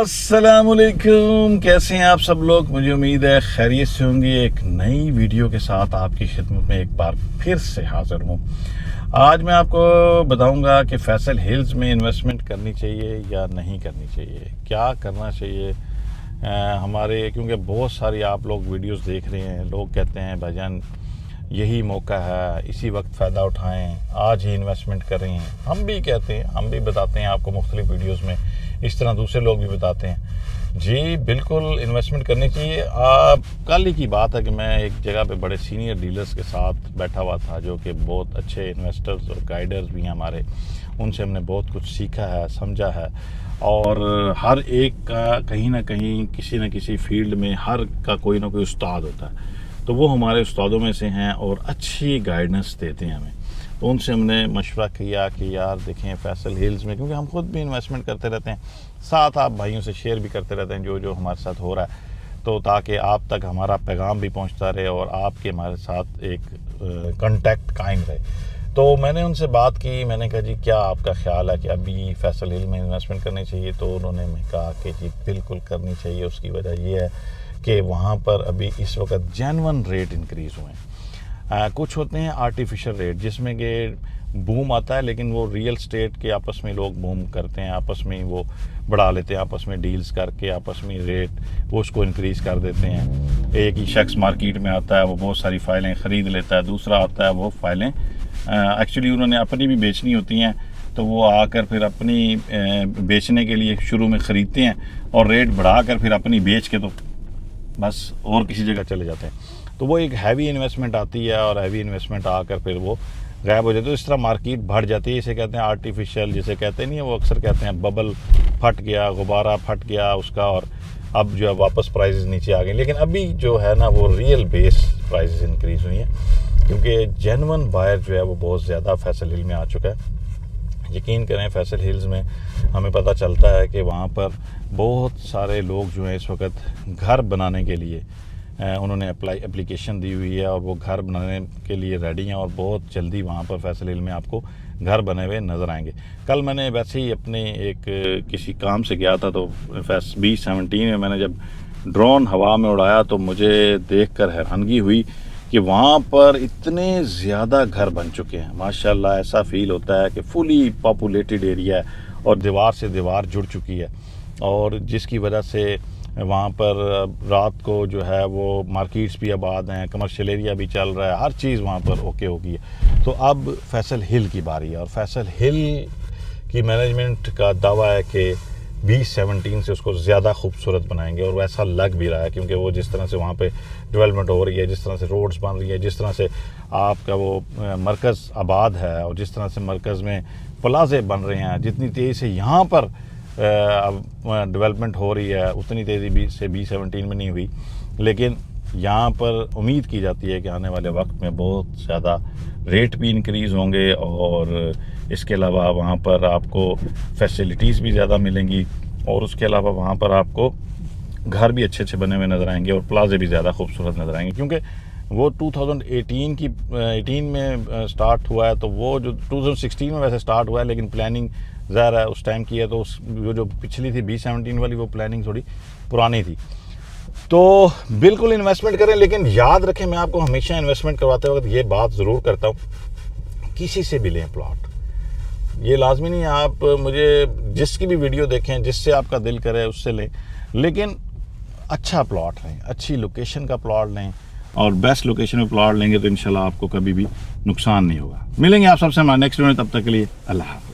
السلام علیکم، کیسے ہیں آپ سب لوگ؟ مجھے امید ہے خیریت سے ہوں گے۔ ایک نئی ویڈیو کے ساتھ آپ کی خدمت میں ایک بار پھر سے حاضر ہوں۔ آج میں آپ کو بتاؤں گا کہ فیصل ہلز میں انویسٹمنٹ کرنی چاہیے یا نہیں کرنی چاہیے، کیا کرنا چاہیے ہمارے، کیونکہ بہت ساری آپ لوگ ویڈیوز دیکھ رہے ہیں، لوگ کہتے ہیں بھائی جان یہی موقع ہے، اسی وقت فائدہ اٹھائیں، آج ہی انویسٹمنٹ کریں۔ ہم بھی کہتے ہیں، ہم بھی بتاتے ہیں آپ کو مختلف ویڈیوز میں، اس طرح دوسرے لوگ بھی بتاتے ہیں۔ جی بالکل انویسٹمنٹ کرنی چاہیے۔ کل ہی کی بات ہے کہ میں ایک جگہ پہ بڑے سینئر ڈیلرز کے ساتھ بیٹھا ہوا تھا، جو کہ بہت اچھے انویسٹرز اور گائیڈرز بھی ہیں ہمارے، ان سے ہم نے بہت کچھ سیکھا ہے، سمجھا ہے، اور ہر ایک کا کہیں نہ کہیں کسی نہ کسی فیلڈ میں ہر کا کوئی نہ کوئی استاد ہوتا ہے، تو وہ ہمارے استادوں میں سے ہیں اور اچھی گائیڈنس دیتے ہیں ہمیں۔ تو ان سے ہم نے مشورہ کیا کہ یار دیکھیں فیصل ہلز میں، کیونکہ ہم خود بھی انویسٹمنٹ کرتے رہتے ہیں، ساتھ آپ بھائیوں سے شیئر بھی کرتے رہتے ہیں جو ہمارے ساتھ ہو رہا ہے، تو تاکہ آپ تک ہمارا پیغام بھی پہنچتا رہے اور آپ کے ہمارے ساتھ ایک کانٹیکٹ قائم رہے۔ تو میں نے ان سے بات کی، میں نے کہا جی کیا آپ کا خیال ہے کہ ابھی فیصل ہل میں انویسٹمنٹ کرنی چاہیے؟ تو انہوں نے کہا کہ جی بالکل کرنی چاہیے۔ اس کی وجہ یہ ہے کہ وہاں پر ابھی اس وقت جینون ریٹ انکریز ہوئے ہیں۔ کچھ ہوتے ہیں آرٹیفیشل ریٹ، جس میں کہ بوم آتا ہے، لیکن وہ ریئل اسٹیٹ کے آپس میں لوگ بوم کرتے ہیں، آپس میں وہ بڑھا لیتے ہیں، آپس میں ڈیلز کر کے آپس میں ریٹ وہ اس کو انکریز کر دیتے ہیں۔ ایک ہی شخص مارکیٹ میں آتا ہے، وہ بہت ساری فائلیں خرید لیتا ہے، دوسرا آتا ہے وہ فائلیں ایکچولی انہوں نے اپنی بھی بیچنی ہوتی ہیں، تو وہ آ کر پھر اپنی بیچنے کے لیے شروع میں خریدتے ہیں اور ریٹ بڑھا کر پھر اپنی بیچ کے تو بس اور کسی جگہ چلے جاتے ہیں۔ تو وہ ایک ہیوی انویسٹمنٹ آتی ہے اور ہیوی انویسٹمنٹ آ کر پھر وہ غائب ہو جاتی ہے، تو اس طرح مارکیٹ بڑھ جاتی ہے۔ اسے کہتے ہیں آرٹیفیشل، جسے کہتے نہیں ہیں، وہ اکثر کہتے ہیں ببل پھٹ گیا، غبارہ پھٹ گیا اس کا، اور اب جو ہے واپس پرائزز نیچے آ گئی۔ لیکن ابھی جو ہے نا وہ ریئل بیس پرائزز انکریز ہوئی ہیں، کیونکہ جینون بائر جو ہے وہ بہت زیادہ فیصل ہل میں آ چکا ہے۔ یقین کریں فیصل ہلز میں ہمیں پتہ چلتا ہے کہ وہاں پر بہت سارے لوگ جو ہیں اس وقت گھر بنانے کے لیے انہوں نے اپلیکیشن دی ہوئی ہے، اور وہ گھر بنانے کے لیے ریڈی ہیں، اور بہت جلدی وہاں پر فیصل ہل میں آپ کو گھر بنے ہوئے نظر آئیں گے۔ کل میں نے ویسے ہی اپنے ایک کسی کام سے گیا تھا، تو B17 میں میں نے جب ڈرون ہوا میں اڑایا تو مجھے دیکھ کر حیرانگی ہوئی کہ وہاں پر اتنے زیادہ گھر بن چکے ہیں، ماشاءاللہ ایسا فیل ہوتا ہے کہ فلی پاپولیٹڈ ایریا ہے اور دیوار سے دیوار جڑ چکی ہے، اور جس کی وجہ سے وہاں پر رات کو جو ہے وہ مارکیٹس بھی آباد ہیں، کمرشل ایریا بھی چل رہا ہے، ہر چیز وہاں پر اوکے ہو گئی ہے۔ تو اب فیصل ہل کی باری ہے، اور فیصل ہل کی مینجمنٹ کا دعویٰ ہے کہ B17 سے اس کو زیادہ خوبصورت بنائیں گے، اور ویسا لگ بھی رہا ہے، کیونکہ وہ جس طرح سے وہاں پہ ڈیولپمنٹ ہو رہی ہے، جس طرح سے روڈز بن رہی ہے، جس طرح سے آپ کا وہ مرکز آباد ہے، اور جس طرح سے مرکز میں پلازے بن رہے ہیں، جتنی تیزی سے یہاں پر ڈیولپمنٹ ہو رہی ہے اتنی تیزی سے B17 میں نہیں ہوئی، لیکن یہاں پر امید کی جاتی ہے کہ آنے والے وقت میں بہت زیادہ ریٹ بھی انکریز ہوں گے، اور اس کے علاوہ وہاں پر آپ کو فیسلٹیز بھی زیادہ ملیں گی، اور اس کے علاوہ وہاں پر آپ کو گھر بھی اچھے اچھے بنے ہوئے نظر آئیں گے، اور پلازے بھی زیادہ خوبصورت نظر آئیں گے، کیونکہ وہ 2018 میں سٹارٹ ہوا ہے، تو وہ جو 2016 میں ویسے سٹارٹ ہوا ہے، لیکن پلاننگ ظاہر ہے اس ٹائم کی ہے، تو وہ جو پچھلی تھی B17 والی وہ پلاننگ تھوڑی پرانی تھی۔ تو بالکل انویسٹمنٹ کریں، لیکن یاد رکھیں میں آپ کو ہمیشہ انویسٹمنٹ کرواتے وقت یہ بات ضرور کرتا ہوں، کسی سے بھی لیں پلاٹ، یہ لازمی نہیں ہے آپ مجھے جس کی بھی ویڈیو دیکھیں، جس سے آپ کا دل کرے اس سے لیں، لیکن اچھا پلاٹ لیں، اچھی لوکیشن کا پلاٹ لیں، اور بیسٹ لوکیشن میں پلاٹ لیں گے تو انشاءاللہ آپ کو کبھی بھی نقصان نہیں ہوگا۔ ملیں گے آپ سب سے ہمارے نیکسٹ ویڈیو میں، تب تک کے لیے اللہ حافظ۔